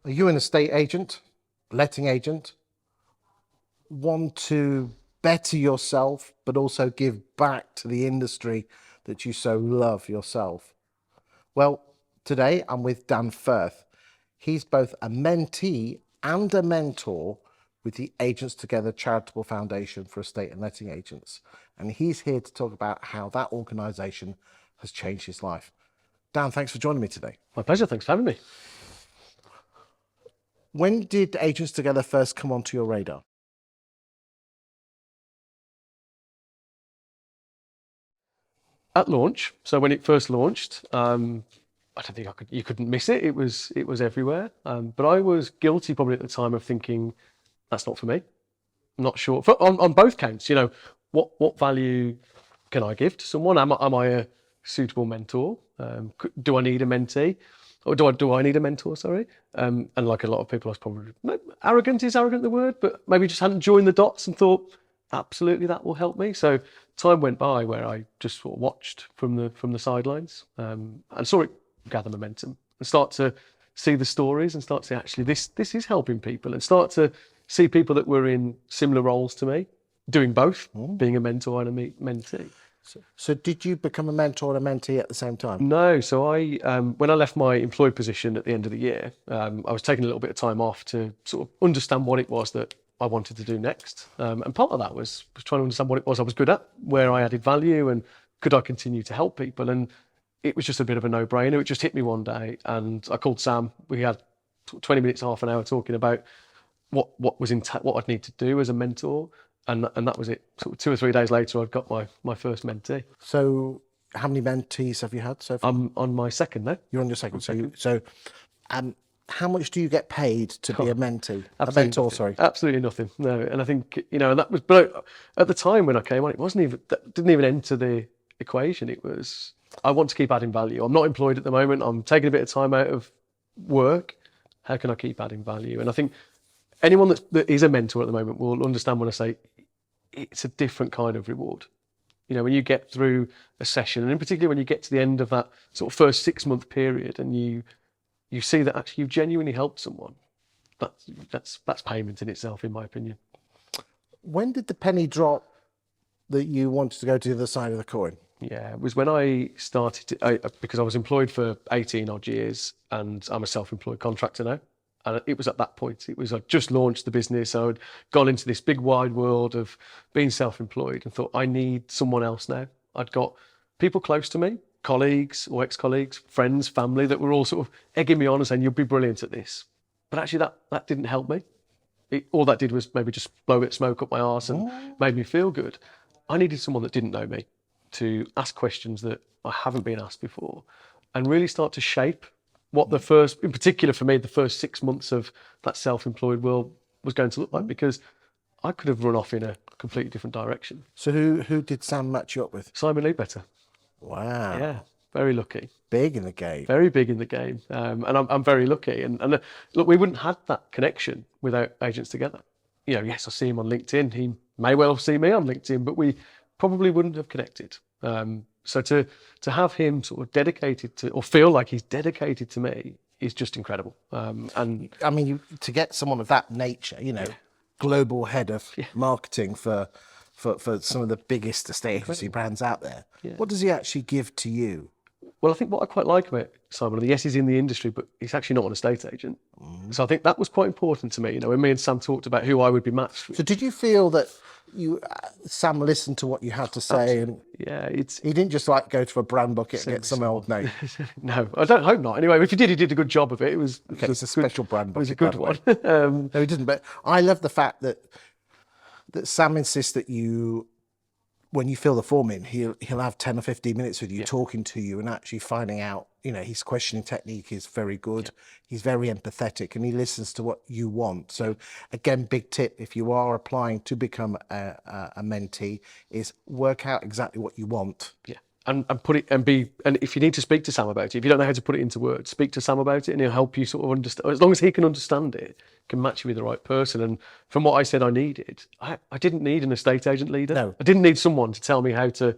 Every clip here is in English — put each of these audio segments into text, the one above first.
Are you an estate agent, letting agent, want to better yourself, but also give back to the industry that you so love yourself? Well, today I'm with Dan Firth. He's both a mentee and a mentor with the Agents Together Charitable Foundation for Estate and Letting Agents. And he's here to talk about how that organisation has changed his life. Dan, thanks for joining me today. My pleasure, thanks for having me. When did Agents Together first come onto your radar? At launch, so when it first launched, I don't think you couldn't miss it. It was everywhere. But I was guilty probably at the time of thinking, that's not for me. I'm not sure. On both counts, what value can I give to someone? Am I a suitable mentor? Do I need a mentee? Or do I need a mentor, sorry? And like a lot of people, I was probably, arrogant the word, but maybe just hadn't joined the dots and thought, absolutely, that will help me. So time went by where I just sort of watched from the sidelines and saw it gather momentum and start to see the stories and start to say, actually, this is helping people, and start to see people that were in similar roles to me, doing both, being a mentor and a mentee. So did you become a mentor and a mentee at the same time? No, so when I left my employed position at the end of the year, I was taking a little bit of time off to sort of understand what it was that I wanted to do next. And part of that was trying to understand what it was I was good at, where I added value, and could I continue to help people? And it was just a bit of a no-brainer. It just hit me one day, and I called Sam. We had 20 minutes, half an hour talking about what I'd need to do as a mentor. And that was it. Sort of 2 or 3 days later, I'd got my first mentee. So how many mentees have you had so far? I'm on my second now. You're on your second. So how much do you get paid to be a mentee? A mentor, nothing. sorry. Absolutely nothing. No, and I think and that was. But at the time when I came on, that didn't even enter the equation. It was, I want to keep adding value. I'm not employed at the moment. I'm taking a bit of time out of work. How can I keep adding value? And I think anyone that is a mentor at the moment will understand when I say it's a different kind of reward. When you get through a session, and in particular when you get to the end of that sort of first 6-month period, and you see that actually you've genuinely helped someone, that's payment in itself, in my opinion. When did the penny drop that you wanted to go to the other side of the coin? Yeah, it was when I started because I was employed for 18 odd years, and I'm a self-employed contractor now. And it was at that point, I'd just launched the business. I'd gone into this big wide world of being self-employed and thought, I need someone else now. I'd got people close to me, colleagues or ex-colleagues, friends, family, that were all sort of egging me on and saying, you'll be brilliant at this. But actually that didn't help me. All that did was maybe just blow a bit of smoke up my arse and made me feel good. I needed someone that didn't know me to ask questions that I haven't been asked before, and really start to shape what in particular for me, the first 6 months of that self-employed world was going to look like, because I could have run off in a completely different direction. So who did Sam match you up with? Simon Leadbetter. Wow. Yeah, very lucky. Big in the game. Very big in the game. And I'm very lucky. And look, we wouldn't have had that connection without Agents Together. Yes, I see him on LinkedIn. He may well see me on LinkedIn, but we probably wouldn't have connected. So to have him sort of dedicated to, or feel like he's dedicated to me, is just incredible. And I mean, to get someone of that nature, global head of marketing for some of the biggest estate agency brands out there, what does he actually give to you? Well, I think what I quite like about Simon, yes, he's in the industry, but he's actually not an estate agent. So I think that was quite important to me. When me and Sam talked about who I would be matched with. So did you feel that Sam listened to what you had to say? Absolutely. And he didn't just go to a brand bucket and get some old name. No, I don't hope not. Anyway, if he did a good job of it. It was it's a special brand bucket. It was a good one. No, he didn't. But I love the fact that Sam insists that when you fill the form in, he'll have 10 or 15 minutes with you, talking to you and actually finding out, his questioning technique is very good. He's very empathetic, and he listens to what you want. So again, big tip, if you are applying to become a mentee, is work out exactly what you want. Yeah. And if you need to speak to Sam about it, if you don't know how to put it into words, speak to Sam about it, and he'll help you sort of understand. As long as he can understand it, can match you with the right person. And from what I said I needed, I didn't need an estate agent leader. No. I didn't need someone to tell me how to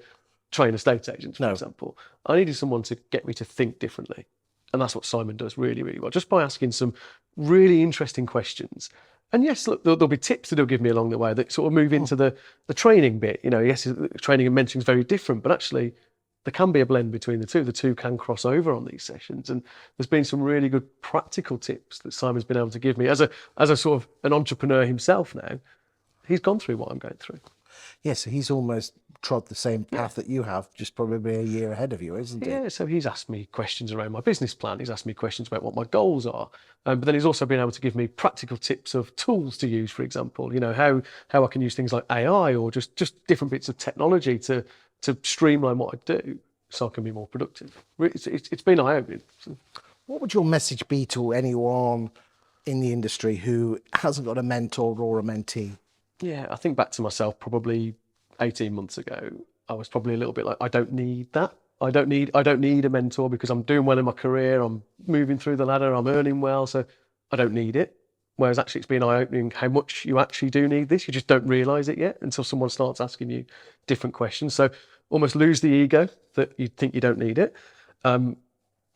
train estate agents, for example. I needed someone to get me to think differently. And that's what Simon does really, really well. Just by asking some really interesting questions. And yes, look, there'll be tips that he'll give me along the way that sort of move into the training bit. Yes, training and mentoring is very different, but actually there can be a blend between the two. The two can cross over on these sessions. And there's been some really good practical tips that Simon's been able to give me as a sort of an entrepreneur himself now. He's gone through what I'm going through. Yes, he's almost trod the same path that you have, just probably a year ahead of you, isn't he? Yeah, so he's asked me questions around my business plan. He's asked me questions about what my goals are. But then he's also been able to give me practical tips of tools to use, for example, how I can use things like AI or just different bits of technology to streamline what I do so I can be more productive. It's been eye-opening. What would your message be to anyone in the industry who hasn't got a mentor or a mentee? Yeah, I think back to myself probably 18 months ago. I was probably a little bit like, I don't need that. I don't need a mentor because I'm doing well in my career. I'm moving through the ladder. I'm earning well, so I don't need it. Whereas actually, it's been eye-opening how much you actually do need this. You just don't realise it yet until someone starts asking you different questions. So almost lose the ego that you think you don't need it. And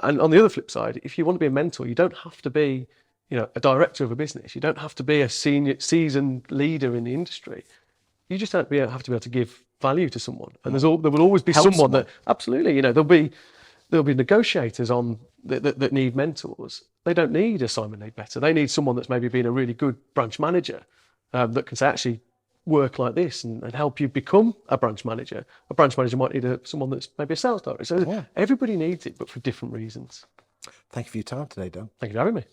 on the other flip side, if you want to be a mentor, you don't have to be, a director of a business. You don't have to be a seasoned leader in the industry. You just have to be able to give value to someone. And there will always be someone that absolutely, there'll be negotiators on that need mentors. They don't need a Simon Need Better. They need someone that's maybe been a really good branch manager that can say, actually work like this and help you become a branch manager. A branch manager might need someone that's maybe a sales director. So everybody needs it, but for different reasons. Thank you for your time today, Dan. Thank you for having me.